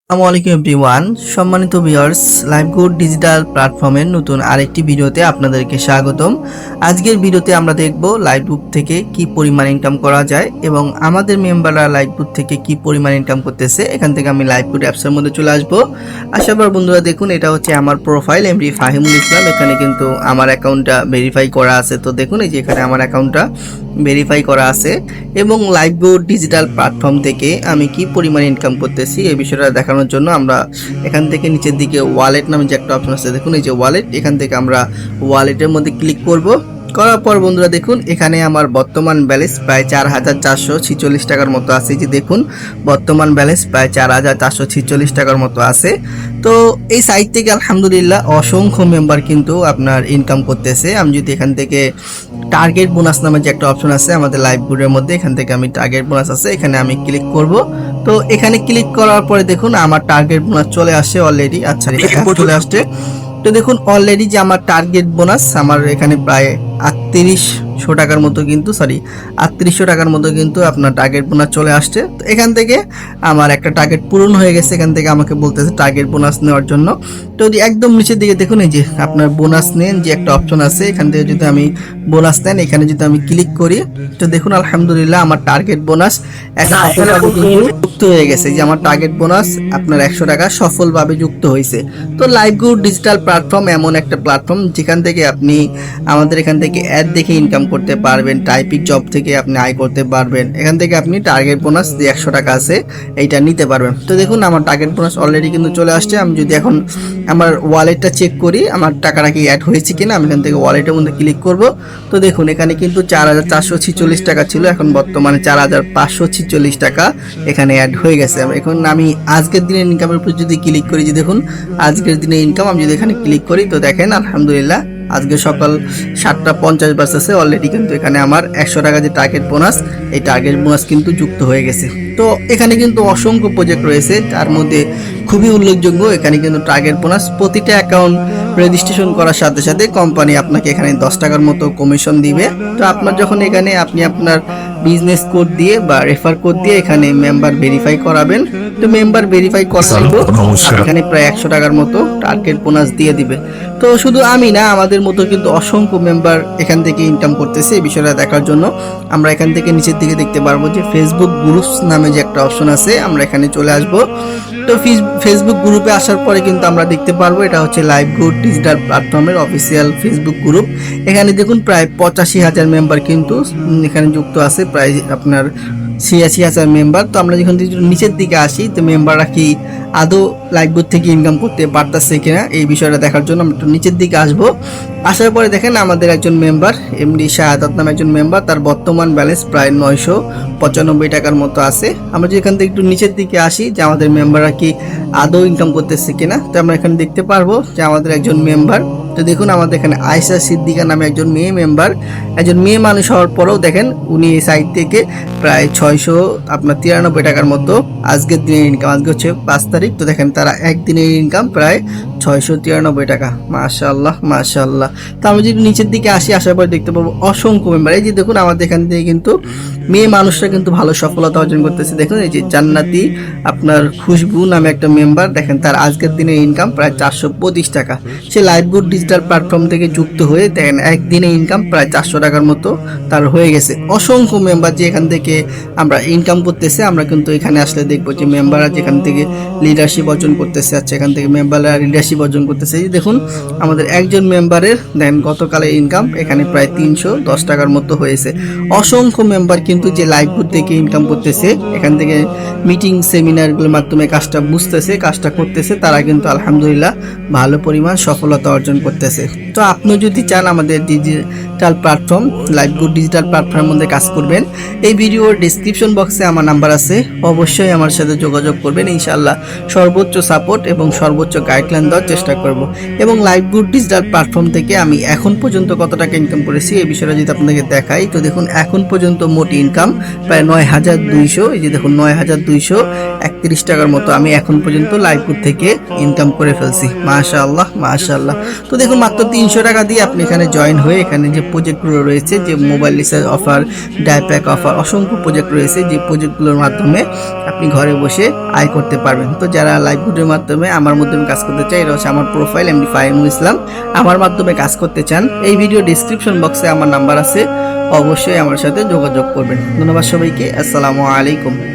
আসসালামু আলাইকুম এভরিওয়ান, সম্মানিত ভিউয়ার্স, লাইভগুড ডিজিটাল প্ল্যাটফর্মের নতুন আরেকটি ভিডিওতে আপনাদেরকে স্বাগতম। আজকের ভিডিওতে আমরা দেখব লাইভগুড থেকে কি পরিমাণ ইনকাম করা যায় এবং আমাদের মেম্বাররা লাইভগুড থেকে কি পরিমাণ ইনকাম করতেছে। এখান থেকে আমি লাইভগুড অ্যাপসের মধ্যে চলে আসবো। আসার পর বন্ধুরা দেখুন, এটা হচ্ছে আমার প্রোফাইল এমডি ফাহিমুল ইসলাম। এখানে কিন্তু আমার অ্যাকাউন্টটা ভেরিফাই করা আছে। তো দেখুন, এই যে এখানে আমার অ্যাকাউন্টটা ভেরিফাই করা আছে এবং লাইভগুড ডিজিটাল প্ল্যাটফর্ম থেকে আমি কি পরিমাণ ইনকাম করতেছি এই বিষয়টা দেখানোর জন্য আমরা এখান থেকে নিচের দিকে ওয়ালেট নামে যে একটা অপশন আছে, দেখুন এই যে ওয়ালেট, এখান থেকে আমরা ওয়ালেটের মধ্যে ক্লিক করব। করার পর বন্ধুরা দেখুন, এখানে আমার বর্তমান ব্যালেন্স প্রায় 4,446 টাকার মতো আছে। যে দেখুন, বর্তমান ব্যালেন্স প্রায় 4,446 টাকার মতো আছে। তো এই সাইট থেকে আলহামদুলিল্লাহ অসংখ্য মেম্বার কিন্তু আপনার ইনকাম করতেছে। আমি যদি এখান থেকে টার্গেট বোনাস নামে যে একটা অপশন আছে আমাদের লাইভগুডের মধ্যে, এখান থেকে আমি টার্গেট বোনাস আছে, এখানে আমি ক্লিক করব। তো এখানে ক্লিক করার পরে দেখুন আমার টার্গেট বোনাস চলে আসে অলরেডি। আচ্ছা, চলে আসছে। তো দেখুন অলরেডি যে আমার টার্গেট বোনাস আমার এখানে প্রায় 3800 টাকার মতো কিন্তু 3800 টাকার মতো কিন্তু আপনার টার্গেট বোনাস চলে আসছে। তো এখান থেকে আমার একটা টার্গেট পূরণ হয়ে গেছে। এখান থেকে আমাকে বলতেছে টার্গেট বোনাস নেওয়ার জন্য। তো যদি একদম নিচের দিকে দেখুন, এই যে আপনার বোনাস নেন যে একটা অপশন আছে, এখান থেকে যদি আমি বোনাস নেন, এখানে যদি আমি ক্লিক করি, তো দেখুন আলহামদুলিল্লাহ আমার টার্গেট বোনাস যুক্ত হয়ে গেছে। যে আমার টার্গেট বোনাস আপনার 100 টাকা সফলভাবে যুক্ত হয়েছে। তো লাইভগুড ডিজিটাল প্ল্যাটফর্ম এমন একটা প্ল্যাটফর্ম যেখান থেকে আপনি আমাদের এখান থেকে অ্যাড দেখে ইনকাম করতে পারবেন, টাইপিং জব থেকে আপনি আয় করতে পারবেন। এখান থেকে আপনি টার্গেট বোনাস যে 100 টাকা আছে এইটা নিতে পারবেন। তো দেখুন আমার টার্গেট বোনাস অলরেডি কিন্তু চলে আসছে। আমি যদি এখন আমার ওয়ালেটটা চেক করি আমার টাকাটা কি অ্যাড হয়েছে কিনা, আমি এখান থেকে ওয়ালেটের মধ্যে ক্লিক করব। তো দেখুন এখানে কিন্তু 4,446 টাকা ছিল, এখন বর্তমানে 4,546 টাকা এখানে অ্যাড হয়ে গেছে। এখন আমি আজকের দিনের ইনকামের উপর যদি ক্লিক করি, যে দেখুন আজকের দিনের ইনকাম, আমি যদি এখানে ক্লিক করি তো দেখেন আলহামদুলিল্লাহ আজকে সকাল 7:50 বাজতেছে, অলরেডি কিন্তু এখানে আমার 100 টাকা যে টার্গেট বোনাস, এই টার্গেট বোনাস কিন্তু যুক্ত হয়ে গেছে। তো এখানে কিন্তু অসংখ্য প্রজেক্ট রয়েছে, তার মধ্যে খুবই উল্লেখযোগ্য এখানে কিন্তু টার্গেট বোনাস প্রতিটা অ্যাকাউন্ট রেজিস্ট্রেশন করার সাথে সাথে কোম্পানি আপনাকে এখানে 10 টাকার মতো কমিশন দিবে। তো আপনার যখন এখানে আপনি আপনার বিজনেস কোড দিয়ে বা রেফার কোড দিয়ে এখানে মেম্বার ভেরিফাই করাবেন, তো মেম্বার ভেরিফাই করার পর এখানে প্রায় 100 টাকার মতো টার্গেট বোনাস দিয়ে দিবে। তো শুধু আমি না, আমাদের মতো কিন্তু অসংখ্য মেম্বার এখান থেকে ইনকাম করতেছে। এই বিষয়টা দেখার জন্য আমরা এখান থেকে নিচের দিকে দেখতে পারবো যে ফেসবুক গ্রুপস নামে যে একটা অপশন আছে, আমরা এখানে চলে আসব। তো ফেসবুক গ্রুপে আসার পরে কিন্তু আমরা দেখতে পারবো এটা হচ্ছে লাইভগুড ডিজিটাল প্ল্যাটফর্মের অফিসিয়াল ফেসবুক গ্রুপ। এখানে দেখুন প্রায় 85,000 মেম্বার কিন্তু এখানে যুক্ত আছে, প্রায় আপনার 86,000 মেম্বার। তো আমরা যখন নিচের দিকে আসি, তো মেম্বাররা কি আদৌ লাইভগুড থেকে ইনকাম করতে পারতেছে কিনা এই বিষয়টা দেখার জন্য আমরা একটু নিচের দিকে আসবো। আসার পরে দেখেন আমাদের একজন মেম্বার এমডি শাহাদাত নামে একজন মেম্বার, তার বর্তমান ব্যালেন্স প্রায় 995 টাকার মতো আছে। আমরা যদি এখান থেকে একটু নিচের দিকে আসি যে আমাদের মেম্বাররা কি আদৌ ইনকাম করতেছে কিনা, তো আমরা এখানে দেখতে পারবো যে আমাদের একজন মেম্বার, তো দেখুন আমাদের এখানে আয়েশা সিদ্দিকা নামে একজন মেয়ে মেম্বার, একজন মেয়ে মানুষ হওয়ার পরেও দেখেন উনি এই সাইট থেকে প্রায় 693 টাকার মতো আজকের দিনের ইনকাম। আজকে হচ্ছে 5 তারিখ, তো দেখেন তারা একদিনের ইনকাম প্রায় 693 টাকা। মাশাআল্লাহ মাশাআল্লাহ। তো আমি যদি নিচের দিকে আসি, আসার পর দেখতে পাবো অসংখ্য মেম্বার। এই যে দেখুন আমাদের এখান থেকে কিন্তু মেয়ে মানুষরা কিন্তু ভালো সফলতা অর্জন করতেছে। দেখুন এই যে জান্নাতি আপনার খুশবু নামে একটা মেম্বার, দেখেন তার আজকের দিনের ইনকাম প্রায় 425 টাকা। সে লাইভগুড ডিজিটাল প্ল্যাটফর্ম থেকে যুক্ত হয়ে দেখেন একদিনে ইনকাম প্রায় 400 টাকার মতো তার হয়ে গেছে। অসংখ্য মেম্বার যে এখান থেকে আমরা ইনকাম করতেছে, আমরা কিন্তু এখানে আসলে দেখবো যে মেম্বাররা যেখান থেকে লিডারশিপ অর্জন করতেছে। আচ্ছা, এখান থেকে মেম্বাররা লিডারশিপ অর্জন করতেছে। এই দেখুন আমাদের একজন মেম্বারের দেখেন গতকালের ইনকাম এখানে প্রায় 310 টাকার মতো হয়েছে। অসংখ্য মেম্বার কিন্তু যে লাইভগুড থেকে ইনকাম করতেছে, এখান থেকে মিটিং সেমিনারগুলোর মাধ্যমে কাজটা বুঝতেছে, কাজটা করতেছে, তারা কিন্তু আলহামদুলিল্লাহ ভালো পরিমাণ সফলতা অর্জন করতেছে। তো আপনি যদি চান আমাদের ডিজিটাল প্ল্যাটফর্ম লাইভগুড ডিজিটাল প্ল্যাটফর্মের মধ্যে কাজ করবেন, এই ভিডিওর ডেসক্রিপশন বক্সে আমার নাম্বার আছে, অবশ্যই আমার সাথে যোগাযোগ করবেন। ইনশাআল্লাহ সর্বোচ্চ সাপোর্ট এবং সর্বোচ্চ গাইডলাইন দেওয়ার চেষ্টা করব। এবং লাইভগুড ডিজিটাল প্ল্যাটফর্ম থেকে আমি এখন পর্যন্ত কত টাকা ইনকাম করেছি এই বিষয়টা যদি আপনাদেরকে দেখাই, তো দেখুন এখন পর্যন্ত মোট ইনকাম প্রায় 9,200, এই যে দেখুন 9,231 টাকার মতো আমি এখন পর্যন্ত লাইভগুড থেকে ইনকাম করে ফেলছি। মাশাআল্লাহ মাশাআল্লাহ। তো দেখুন মাত্র 300 টাকা দিয়ে আপনি এখানে জয়েন হয়ে এখানে যে প্রজেক্টগুলো রয়েছে, যে মোবাইল রিচার্জ অফার, ডাইপ্যাক অফার, অসংখ্য প্রজেক্ট রয়েছে, যে প্রজেক্টগুলোর মাধ্যমে আপনি ঘরে বসে আয় করতে পারবেন। তো যারা লাইভগুডের মাধ্যমে আমার মাধ্যমে কাজ করতে চায়, এটা হচ্ছে আমার প্রোফাইল এমডি ফাহিমুল ইসলাম, আমার মাধ্যমে কাজ করতে চান, এই ভিডিও ডিসক্রিপশন বক্সে আমার নাম্বার আছে, অবশ্যই আমার সাথে যোগাযোগ করবেন। ধন্যবাদ সবাইকে। আসসালামু আলাইকুম।